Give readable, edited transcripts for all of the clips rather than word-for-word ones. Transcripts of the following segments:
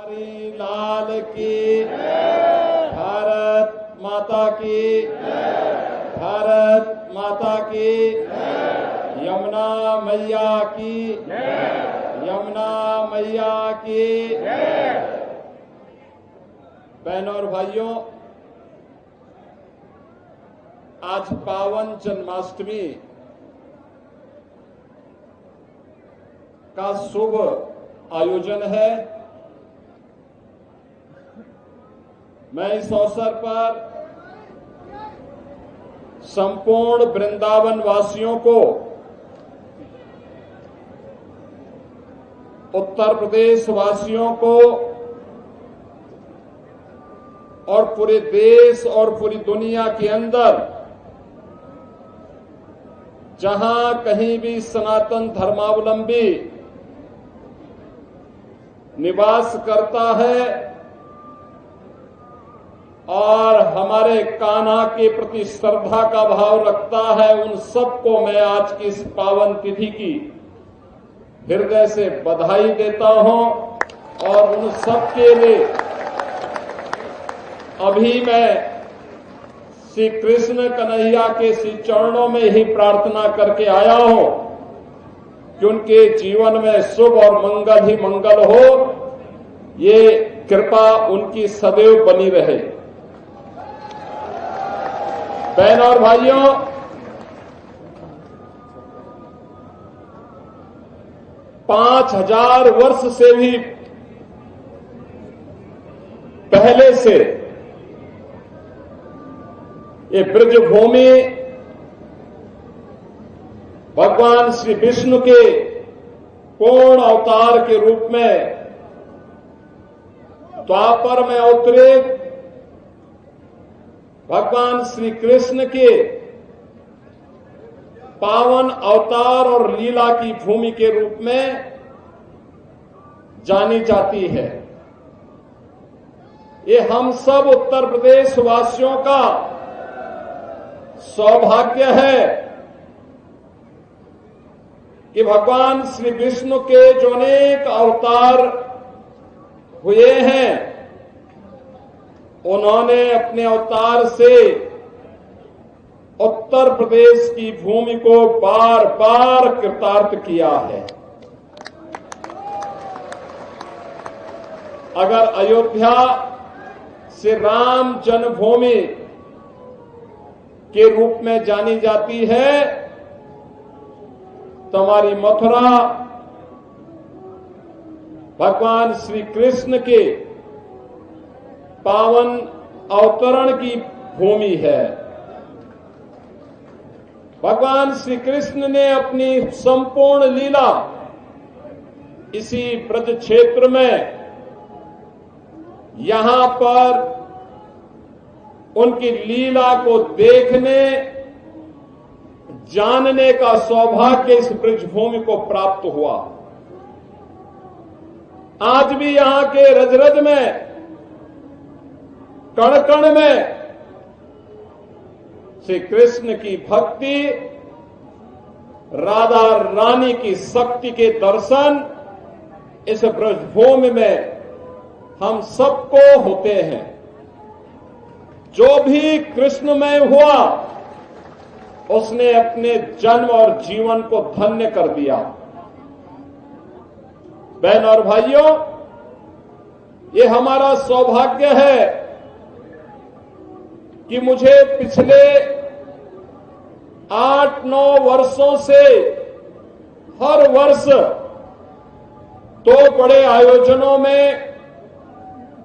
हरी लाल की, भारत माता की, भारत माता की, यमुना मैया की, यमुना मैया की। बहनों और भाइयों, आज पावन जन्माष्टमी का शुभ आयोजन है। मैं इस अवसर पर संपूर्ण वृंदावन वासियों को, उत्तर प्रदेश वासियों को और पूरे देश और पूरी दुनिया के अंदर जहां कहीं भी सनातन धर्मावलंबी निवास करता है और हमारे कान्हा के प्रति श्रद्धा का भाव रखता है, उन सबको मैं आज की इस पावन तिथि की हृदय से बधाई देता हूं। और उन सबके लिए अभी मैं श्री कृष्ण कन्हैया के श्री चरणों में ही प्रार्थना करके आया हूं कि उनके जीवन में शुभ और मंगल ही मंगल हो, ये कृपा उनकी सदैव बनी रहे। बहनों और भाइयों, पांच 5000 वर्ष से भी पहले से ये ब्रजभूमि भगवान श्री विष्णु के पूर्ण अवतार के रूप में द्वापर में अवतरे भगवान श्री कृष्ण के पावन अवतार और लीला की भूमि के रूप में जानी जाती है। ये हम सब उत्तर प्रदेश वासियों का सौभाग्य है कि भगवान श्री विष्णु के जो अनेक अवतार हुए हैं, उन्होंने अपने अवतार से उत्तर प्रदेश की भूमि को बार बार कृतार्थ किया है। अगर अयोध्या से राम जन्मभूमि के रूप में जानी जाती है, तो हमारी मथुरा भगवान श्री कृष्ण के पावन अवतरण की भूमि है। भगवान श्री कृष्ण ने अपनी संपूर्ण लीला इसी ब्रज क्षेत्र में, यहां पर उनकी लीला को देखने जानने का सौभाग्य इस ब्रजभूमि को प्राप्त हुआ। आज भी यहां के रज रज में, कण कण में श्री कृष्ण की भक्ति, राधा रानी की शक्ति के दर्शन इस ब्रजभूमि में हम सबको होते हैं। जो भी कृष्णमय हुआ, उसने अपने जन्म और जीवन को धन्य कर दिया। बहन और भाइयों, ये हमारा सौभाग्य है कि मुझे पिछले 8-9 वर्षों से हर वर्ष 2 बड़े आयोजनों में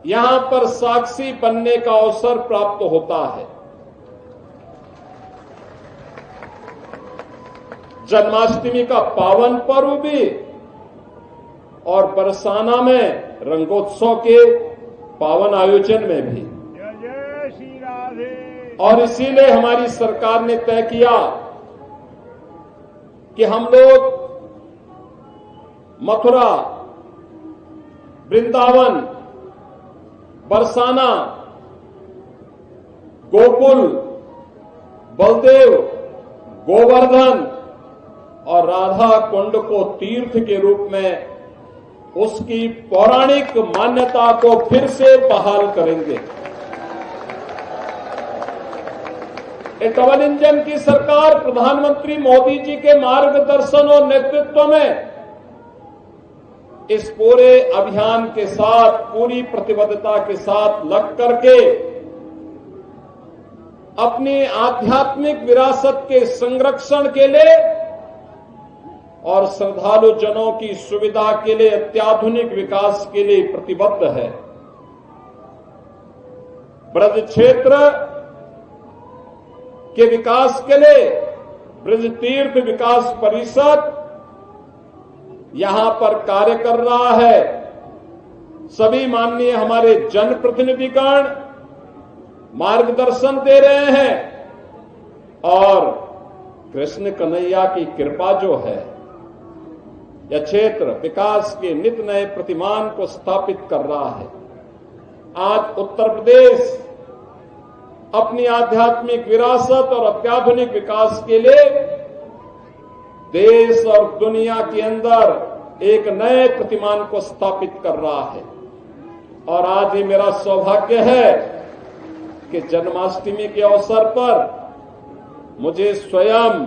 यहां पर साक्षी बनने का अवसर प्राप्त होता है। जन्माष्टमी का पावन पर्व भी और बरसाना में रंगोत्सव के पावन आयोजन में भी। और इसीलिए हमारी सरकार ने तय किया कि हम लोग मथुरा, वृंदावन, बरसाना, गोकुल, बलदेव, गोवर्धन और राधा कुंड को तीर्थ के रूप में उसकी पौराणिक मान्यता को फिर से बहाल करेंगे। एक डबल इंजन की सरकार प्रधानमंत्री मोदी जी के मार्गदर्शन और नेतृत्व में इस पूरे अभियान के साथ पूरी प्रतिबद्धता के साथ लग करके अपनी आध्यात्मिक विरासत के संरक्षण के लिए और श्रद्धालु जनों की सुविधा के लिए अत्याधुनिक विकास के लिए प्रतिबद्ध है। ब्रज क्षेत्र के विकास के लिए ब्रज तीर्थ विकास परिषद यहां पर कार्य कर रहा है। सभी माननीय हमारे जनप्रतिनिधिगण मार्गदर्शन दे रहे हैं और कृष्ण कन्हैया की कृपा जो है यह क्षेत्र विकास के नित नए प्रतिमान को स्थापित कर रहा है। आज उत्तर प्रदेश अपनी आध्यात्मिक विरासत और अत्याधुनिक विकास के लिए देश और दुनिया के अंदर एक नए प्रतिमान को स्थापित कर रहा है। और आज ये मेरा सौभाग्य है कि जन्माष्टमी के अवसर पर मुझे स्वयं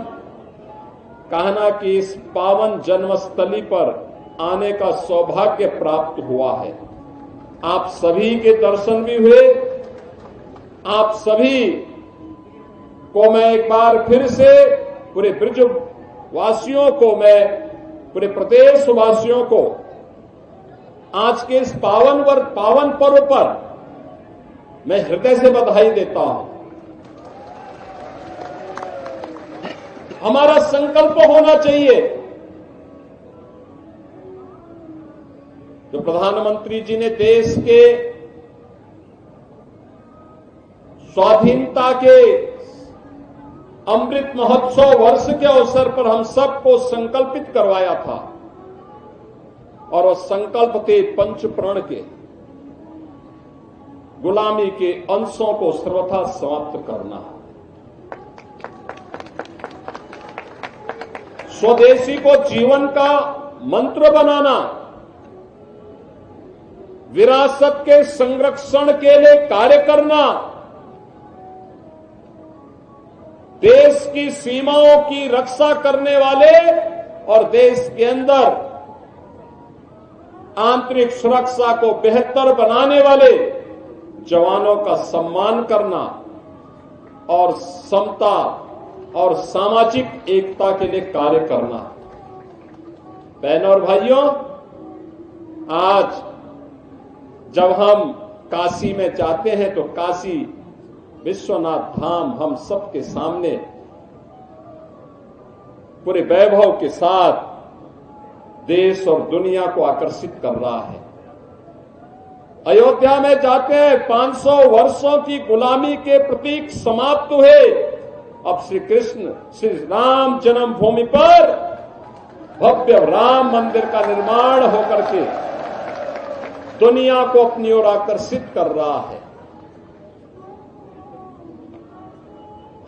कान्हा की इस पावन जन्मस्थली पर आने का सौभाग्य प्राप्त हुआ है। आप सभी के दर्शन भी हुए। आप सभी को मैं एक बार फिर से पूरे ब्रज वासियों को, मैं पूरे प्रदेश वासियों को आज के इस पावन पर्व पर मैं हृदय से बधाई देता हूं। हमारा संकल्प होना चाहिए जो प्रधानमंत्री जी ने देश के स्वाधीनता के अमृत महोत्सव वर्ष के अवसर पर हम सबको संकल्पित करवाया था और वो संकल्प थे पंचप्रण के गुलामी के अंशों को सर्वथा समाप्त करना, स्वदेशी को जीवन का मंत्र बनाना, विरासत के संरक्षण के लिए कार्य करना, देश की सीमाओं की रक्षा करने वाले और देश के अंदर आंतरिक सुरक्षा को बेहतर बनाने वाले जवानों का सम्मान करना और समता और सामाजिक एकता के लिए कार्य करना। बहनों और भाइयों, आज जब हम काशी में जाते हैं तो काशी विश्वनाथ धाम हम सबके सामने पूरे वैभव के साथ देश और दुनिया को आकर्षित कर रहा है। अयोध्या में जाते हैं 500 वर्षों की गुलामी के प्रतीक समाप्त हुए। अब श्री कृष्ण श्री राम जन्मभूमि पर भव्य राम मंदिर का निर्माण होकर के दुनिया को अपनी ओर आकर्षित कर रहा है।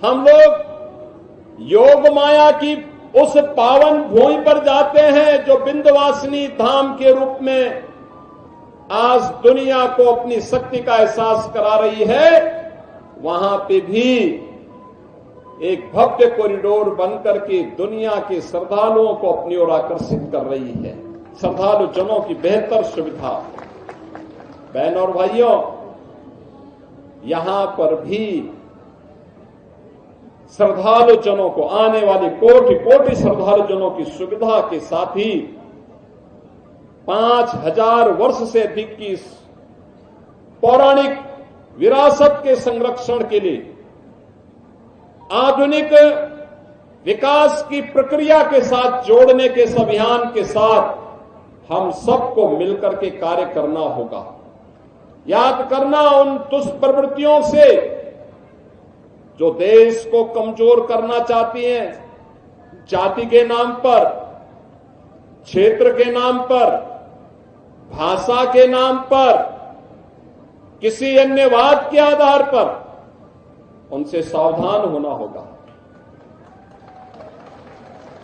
हम लोग योग माया की उस पावन भूमि पर जाते हैं जो विंध्यवासिनी धाम के रूप में आज दुनिया को अपनी शक्ति का एहसास करा रही है। वहां पे भी एक भव्य कॉरिडोर बनकर के दुनिया के श्रद्धालुओं को अपनी ओर आकर्षित कर रही है। श्रद्धालु जनों की बेहतर सुविधा। बहनों और भाइयों, यहां पर भी श्रद्धालु जनों को, आने वाली कोटि कोटि श्रद्धालु जनों की सुविधा के साथ ही 5000 वर्ष से अधिक की पौराणिक विरासत के संरक्षण के लिए आधुनिक विकास की प्रक्रिया के साथ जोड़ने के इस अभियान के साथ हम सबको मिलकर के कार्य करना होगा। याद करना उन दुष्प्रवृत्तियों से जो देश को कमजोर करना चाहती हैं, जाति के नाम पर, क्षेत्र के नाम पर, भाषा के नाम पर, किसी अन्य वाद के आधार पर, उनसे सावधान होना होगा।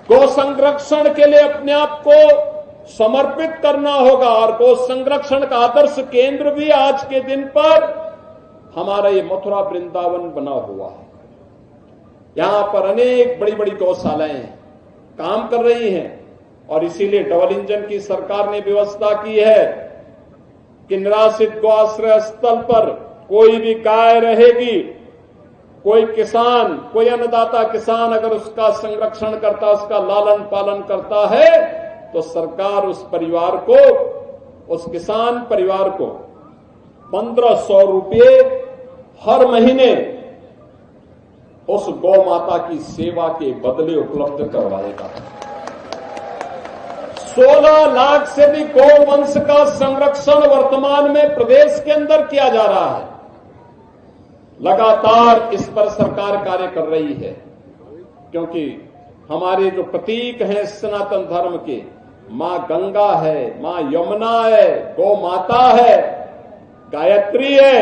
गौ संरक्षण के लिए अपने आप को समर्पित करना होगा और गौ संरक्षण का आदर्श केंद्र भी आज के दिन पर हमारा ये मथुरा वृंदावन बना हुआ है। यहां पर अनेक बड़ी बड़ी गौशालाएं काम कर रही हैं और इसीलिए डबल इंजन की सरकार ने व्यवस्था की है कि निराश्रित गौ आश्रय स्थल पर कोई भी गाय रहेगी, कोई किसान, कोई अन्नदाता किसान अगर उसका संरक्षण करता, उसका लालन पालन करता है तो सरकार उस परिवार को, उस किसान परिवार को 1500 रुपये हर महीने उस गौ माता की सेवा के बदले उपलब्ध करवाएगा। 16 लाख से भी गौवंश का संरक्षण वर्तमान में प्रदेश के अंदर किया जा रहा है। लगातार इस पर सरकार कार्य कर रही है क्योंकि हमारे जो प्रतीक हैं सनातन धर्म के, मां गंगा है, मां यमुना है, गौ माता है, गायत्री है,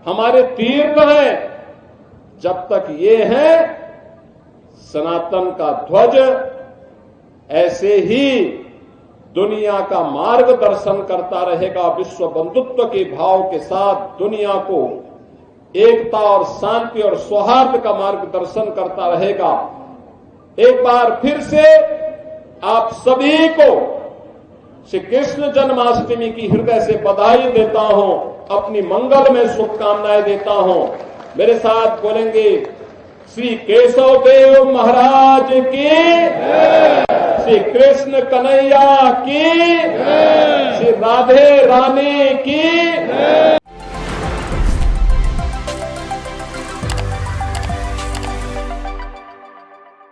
हमारे तीर्थ हैं। जब तक ये है सनातन का ध्वज ऐसे ही दुनिया का मार्गदर्शन करता रहेगा, विश्व बंधुत्व के भाव के साथ दुनिया को एकता और शांति और सौहार्द का मार्गदर्शन करता रहेगा। एक बार फिर से आप सभी को श्री कृष्ण जन्माष्टमी की हृदय से बधाई देता हूं, अपनी मंगल में शुभकामनाएं देता हूं। मेरे साथ बोलेंगे श्री केशव देव महाराज की, श्री कृष्ण कन्हैया की, श्री राधे रानी की।